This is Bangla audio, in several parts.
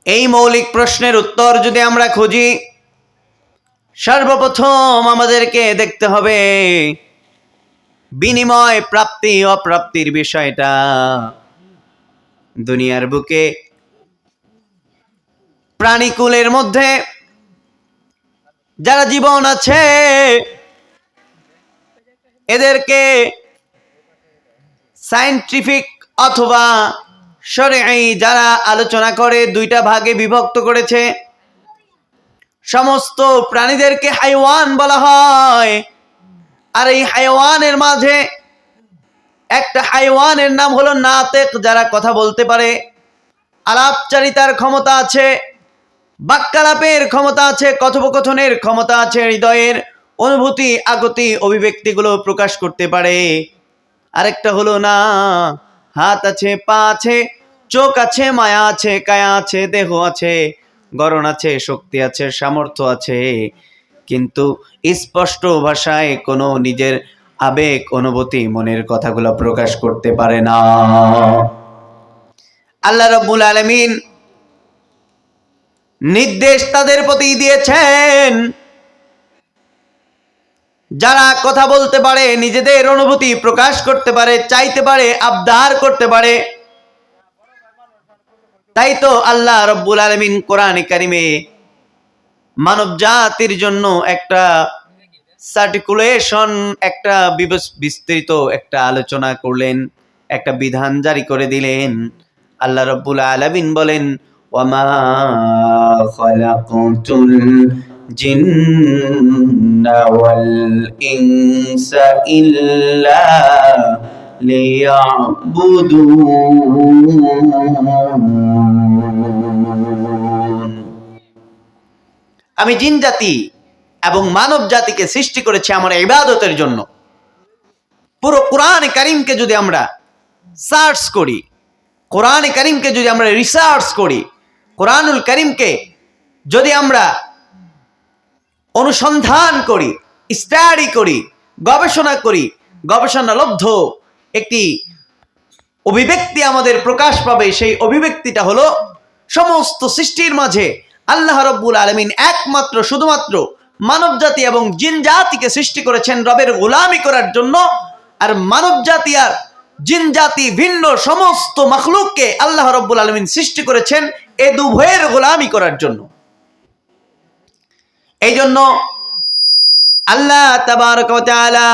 এই মৌলিক প্রশ্নের উত্তর যদি আমরা খুঁজি, সর্বপ্রথম আমাদেরকে দেখতে হবে বিনিময় প্রাপ্তি অপ্রাপ্তির বিষয়টা। দুনিয়ার বুকে প্রাণীকুলের মধ্যে যারা জীবন আছে এদেরকে সায়েন্টিফিক অথবা শরঈ যারা আলোচনা করে দুইটা ভাগে বিভক্ত করেছে। সমস্ত প্রাণীদেরকে হাইওয়ান বলা হয়, আর এই হাইওয়ানের মাঝে একটা হাইওয়ানের নাম হলো নাতেক, যারা কথা বলতে পারে, আলাপচারিতার ক্ষমতা আছে, বাক্যালাপের ক্ষমতা আছে, কথোপকথনের ক্ষমতা আছে, হৃদয়ের অনুভূতি আগতি অভিব্যক্তিগুলো প্রকাশ করতে পারে। আরেকটা হলো না, হাত আছে, পা আছে, চোখ আছে, মায়া আছে, কায়া আছে, দেহ আছে, গড়ন আছে, শক্তি আছে, সামর্থ্য আছে, কিন্তু স্পষ্ট ভাষায় কোনো নিজের আবেগ অনুভূতি মনের কথাগুলো প্রকাশ করতে পারে না। আল্লাহ রাব্বুল আলামিন নির্দেশ তাদের প্রতি দিয়েছেন, যারা কথা বলতে পারে, নিজেদের অনুভূতি প্রকাশ করতে পারে, চাইতে পারে, আবদার করতে পারে। তাই তো আল্লাহ রাব্বুল আলামিন কোরআনে কারিমে মানব জাতির জন্য একটা সার্টিকুলেশন, একটা বিস্তৃত একটা আলোচনা করলেন, একটা বিধান জারি করে দিলেন। আল্লাহ রাব্বুল আলামিন বলেন, ওয়ামা খালাকুতুল জিন্না ওয়াল ইনসা ইল্লা লিয়াবুদুন। আমি জিন জাতি এবং মানব জাতিকে সৃষ্টি করেছি আমার ইবাদতের জন্য। পুরো কোরআন কারীমকে যদি আমরা সার্চ করি, কোরআন কারীমকে যদি আমরা রিসার্চ করি, কোরআনুল কারীমকে যদি আমরা অনুসন্ধান করি, স্টাডি করি, গবেষণা করি, গবেষণালব্ধ একটি অভিব্যক্তি আমাদের প্রকাশ পাবে। সেই অভিব্যক্তিটা হলো সমস্ত সৃষ্টির মাঝে আল্লাহ রাব্বুল আলামিন একমাত্র শুধুমাত্র মানব জাতি এবং জিন জাতিকে সৃষ্টি করেছেন রবের গোলামি করার জন্য। আর মানব জাতি আর জিন জাতি ভিন্ন সমস্ত মাখলুককে আল্লাহ রাব্বুল আলামিন সৃষ্টি করেছেন এ দুভয়ের গোলামি করার জন্য। এই জন্য আল্লাহ তাবারক ওয়া তাআলা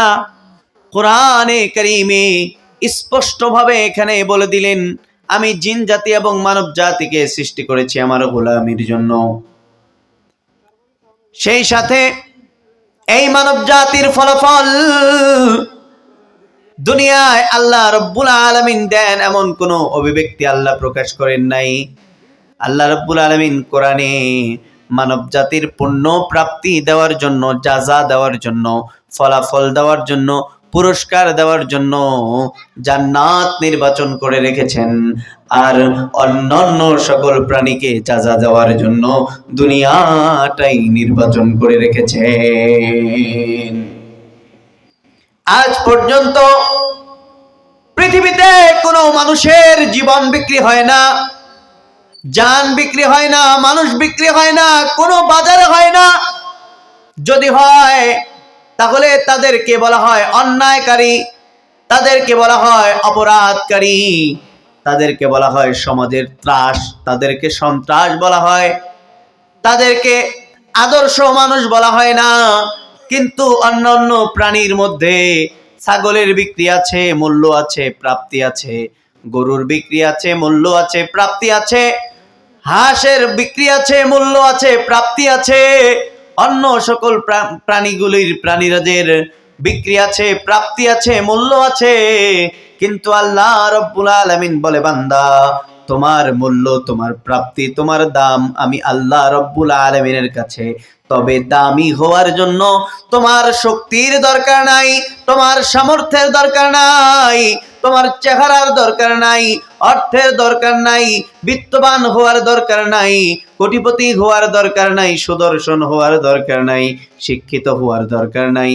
কোরআনে কারীমে স্পষ্টভাবে এখানে বলে দিলেন, আমি জিন জাতি এবং মানব জাতিকে সৃষ্টি করেছি আমার গোলামির জন্য। সেই সাথে এই মানব জাতির ফলাফল দুনিয়ায় আল্লাহ রাব্বুল আলামিন দেন এমন কোন অভিব্যক্তি আল্লাহ প্রকাশ করেন নাই। আল্লাহ রাব্বুল আলামিন কোরআনে মানব জাতির পূর্ণ প্রাপ্তি দেওয়ার জন্য, জাযা দেওয়ার জন্য, ফলাফল দেওয়ার জন্য, পুরস্কার দেওয়ার জন্য জান্নাত নির্বাচন করে রেখেছেন, আর অন্যান্য সকল প্রাণীকে জাযা দেওয়ার জন্য দুনিয়াটাই নির্বাচন করে রেখেছেন। আজ পর্যন্ত পৃথিবীতে কোনো মানুষের জীবন বিক্রি হয় না, জান বিক্রি হয় না, মানুষ বিক্রি হয় না, কোনো বাজারে হয় না। যদি হয় তাহলে তাদেরকে বলা হয় অন্যায়কারী, তাদেরকে বলা হয় অপরাধকারী, তাদেরকে বলা হয় সমাজের ত্রাস, তাদেরকে সন্ত্রাস বলা হয়, তাদেরকে আদর্শ মানুষ বলা হয় না। কিন্তু অন্যান্য প্রাণীর মধ্যে ছাগলের বিক্রি আছে, মূল্য আছে, প্রাপ্তি আছে, গরুর বিক্রি আছে, মূল্য আছে, প্রাপ্তি আছে, হাঁসের বিক্রি আছে, মূল্য আছে, প্রাপ্তি আছে, অন্য সকল প্রাণীরাজের বিক্রি আছে, প্রাপ্তি আছে, মূল্য আছে। কিন্তু আল্লাহ রাব্বুল আলামিন বলে, বান্দা তোমার মূল্য, তোমার প্রাপ্তি, তোমার দাম আমি আল্লাহ রাব্বুল আলামিনের কাছে তবে দামি হওয়ার জন্য তোমার শক্তির দরকার নাই, তোমার সামর্থ্যের দরকার নাই, তোমার চেহারার দরকার নাই, অর্থের দরকার নাই, বিত্তবান হওয়ার দরকার নাই, কোটিপতি হওয়ার দরকার নাই, সুদর্শন হওয়ার দরকার নাই, শিক্ষিত হওয়ার দরকার নাই,